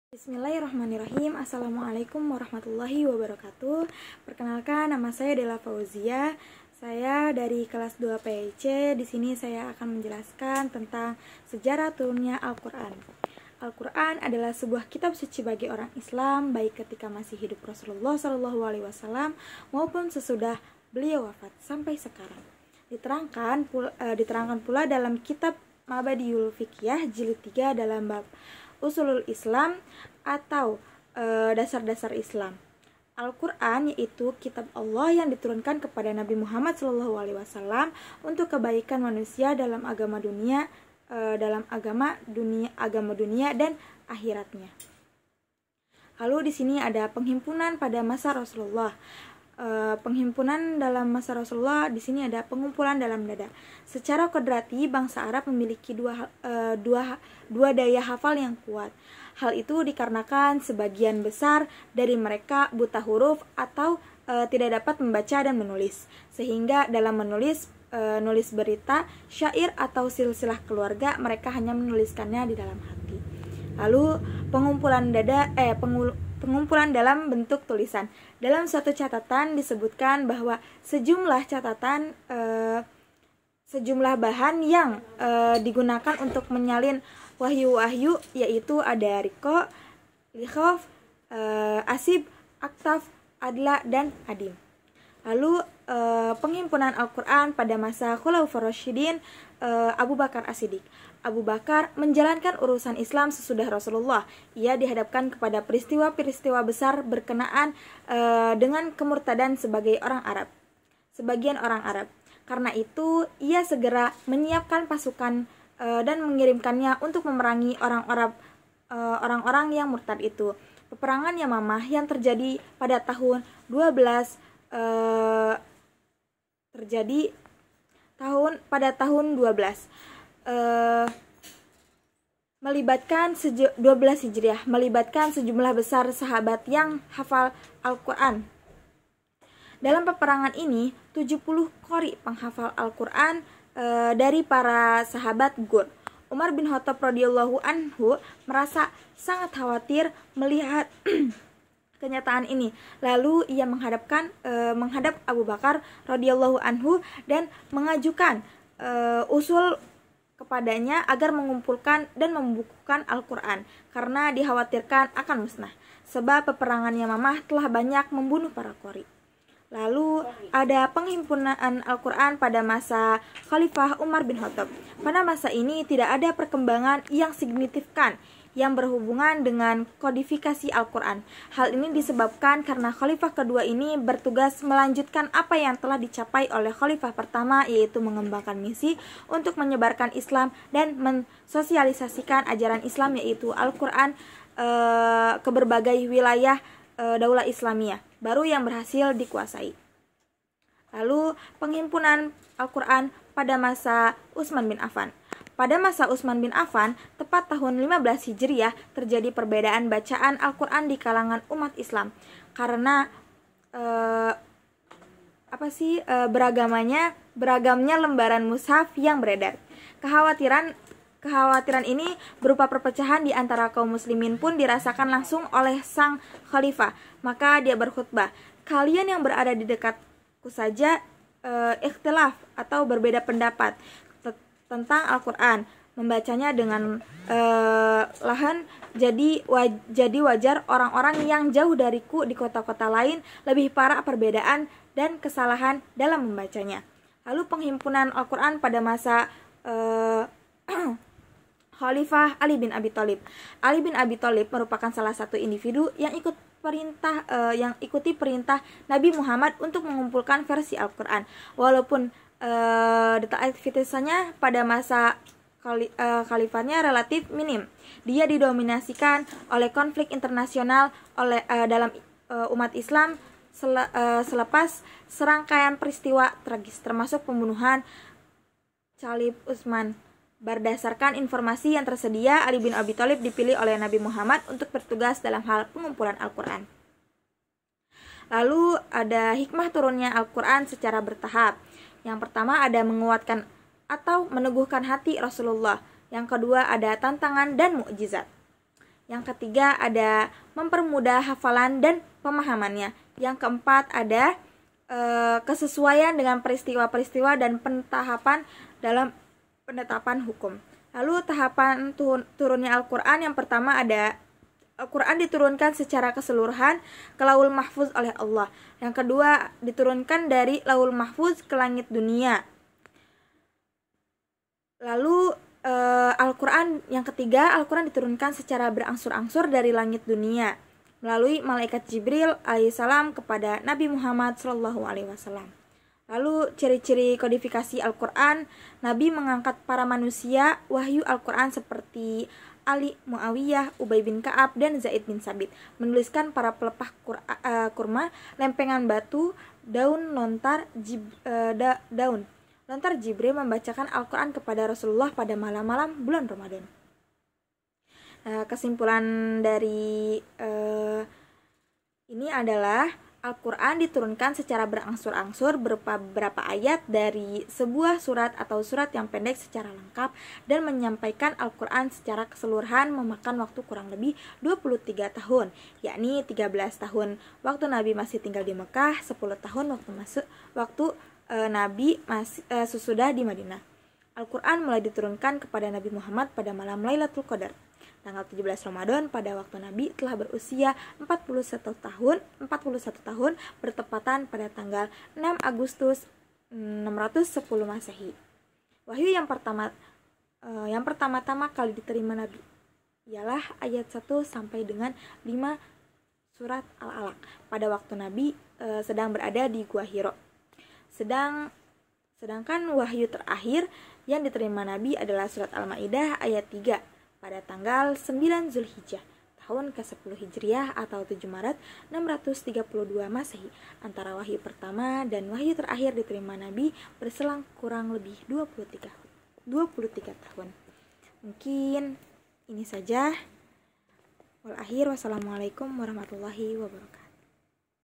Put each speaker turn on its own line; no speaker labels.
Bismillahirrahmanirrahim. Assalamualaikum warahmatullahi wabarakatuh. Perkenalkan, nama saya Dela Fauzia. Saya dari kelas 2 PIC. Di sini saya akan menjelaskan tentang sejarah turunnya Al-Quran. Al-Quran adalah sebuah kitab suci bagi orang Islam, baik ketika masih hidup Rasulullah SAW maupun sesudah beliau wafat sampai sekarang. Diterangkan pula dalam kitab Mabadiul Fiqhiyah jilid 3 dalam bab Usulul Islam atau dasar-dasar Islam. Al-Quran yaitu kitab Allah yang diturunkan kepada Nabi Muhammad SAW untuk kebaikan manusia dalam agama dunia, agama dunia dan akhiratnya. Lalu di sini ada penghimpunan pada masa Rasulullah. Penghimpunan dalam masa Rasulullah, di sini ada pengumpulan dalam dada. Secara kodrati, bangsa Arab memiliki dua daya hafal yang kuat. Hal itu dikarenakan sebagian besar dari mereka buta huruf atau tidak dapat membaca dan menulis, sehingga dalam nulis berita, syair atau silsilah keluarga, mereka hanya menuliskannya di dalam hati. Lalu pengumpulan dalam bentuk tulisan. Dalam suatu catatan disebutkan bahwa sejumlah bahan yang digunakan untuk menyalin wahyu-wahyu yaitu ada riko, likhaf, asib, aktaf, adla, dan adim. Lalu penghimpunan Al-Quran pada masa Khulafaur Rasyidin, Abu Bakar As-Siddiq. Abu Bakar menjalankan urusan Islam sesudah Rasulullah. Ia dihadapkan kepada peristiwa-peristiwa besar berkenaan dengan kemurtadan sebagian orang Arab. Karena itu, ia segera menyiapkan pasukan dan mengirimkannya untuk memerangi orang-orang yang murtad itu. Peperangan Yamamah yang terjadi pada tahun 12 melibatkan 12 Hijriah, melibatkan sejumlah besar sahabat yang hafal Al-Quran. Dalam peperangan ini, 70 qori penghafal Al-Quran dari para sahabat gugur. Umar bin Khattab radhiyallahu anhu merasa sangat khawatir melihat kenyataan ini. Lalu ia menghadap Abu Bakar radhiyallahu anhu dan mengajukan usul kepadanya agar mengumpulkan dan membukukan Al-Quran karena dikhawatirkan akan musnah, sebab peperangan Yamamah telah banyak membunuh para qori. Lalu ada penghimpunan Al-Quran pada masa Khalifah Umar bin Khattab. Pada masa ini tidak ada perkembangan yang signifikan yang berhubungan dengan kodifikasi Al-Quran. Hal ini disebabkan karena Khalifah kedua ini bertugas melanjutkan apa yang telah dicapai oleh Khalifah pertama, yaitu mengembangkan misi untuk menyebarkan Islam dan mensosialisasikan ajaran Islam, yaitu Al-Quran ke berbagai wilayah Daulah Islamiyah baru yang berhasil dikuasai. Lalu penghimpunan Al-Quran pada masa Utsman bin Affan. Pada masa Utsman bin Affan, tepat tahun 15 Hijriah, terjadi perbedaan bacaan Al-Quran di kalangan umat Islam karena beragamnya lembaran mushaf yang beredar. Kekhawatiran ini berupa perpecahan di antara kaum muslimin pun dirasakan langsung oleh sang khalifah. Maka dia berkhutbah, "Kalian yang berada di dekatku saja ikhtilaf atau berbeda pendapat tentang Al-Quran, membacanya dengan lahan, jadi wajar orang-orang yang jauh dariku di kota-kota lain lebih parah perbedaan dan kesalahan dalam membacanya." Lalu penghimpunan Al-Quran pada masa Khalifah Ali bin Abi Thalib. Ali bin Abi Thalib merupakan salah satu individu yang ikuti perintah Nabi Muhammad untuk mengumpulkan versi Al-Quran. Walaupun detail aktivitasnya pada masa khalifahnya relatif minim, dia didominasikan oleh konflik internasional dalam umat Islam selepas serangkaian peristiwa tragis, termasuk pembunuhan Chalib Utsman. Berdasarkan informasi yang tersedia, Ali bin Abi Thalib dipilih oleh Nabi Muhammad untuk bertugas dalam hal pengumpulan Al-Quran. Lalu ada hikmah turunnya Al-Quran secara bertahap. Yang pertama ada menguatkan atau meneguhkan hati Rasulullah. Yang kedua ada tantangan dan mukjizat. Yang ketiga ada mempermudah hafalan dan pemahamannya. Yang keempat ada kesesuaian dengan peristiwa-peristiwa dan pentahapan dalam penetapan hukum. Lalu tahapan turunnya Al-Quran, yang pertama ada Al-Quran diturunkan secara keseluruhan ke Lauhul Mahfuz oleh Allah. Yang kedua diturunkan dari Lauhul Mahfuz ke langit dunia. Lalu Al-Quran yang ketiga, Al-Quran diturunkan secara berangsur-angsur dari langit dunia melalui malaikat Jibril alaihissalam kepada Nabi Muhammad SAW. Lalu ciri-ciri kodifikasi Al-Quran, Nabi mengangkat para manusia wahyu Al-Quran seperti Ali, Muawiyah, Ubay bin Ka'ab, dan Zaid bin Sabit, menuliskan para pelepah kurma, lempengan batu, daun lontar Jibril membacakan Al-Quran kepada Rasulullah pada malam-malam bulan Ramadan. Kesimpulan dari ini adalah Al-Quran diturunkan secara berangsur-angsur berupa beberapa ayat dari sebuah surat atau surat yang pendek secara lengkap, dan menyampaikan Al-Quran secara keseluruhan memakan waktu kurang lebih 23 tahun, yakni 13 tahun waktu Nabi masih tinggal di Mekah, 10 tahun waktu Nabi sesudah di Madinah. Al-Quran mulai diturunkan kepada Nabi Muhammad pada malam Lailatul Qadar, tanggal 17 Ramadan, pada waktu Nabi telah berusia 41 tahun bertepatan pada tanggal 6 Agustus 610 Masehi. Wahyu yang pertama-tama kali diterima Nabi ialah ayat 1 sampai dengan 5 surat Al-Alaq pada waktu Nabi sedang berada di Gua Hiro. Sedangkan wahyu terakhir yang diterima Nabi adalah surat Al-Maidah ayat 3 pada tanggal 9 Zulhijjah tahun ke-10 Hijriah atau 7 Maret 632 Masehi. Antara wahyu pertama dan wahyu terakhir diterima Nabi berselang kurang lebih 23 tahun. Mungkin ini saja. Wassalamualaikum warahmatullahi wabarakatuh.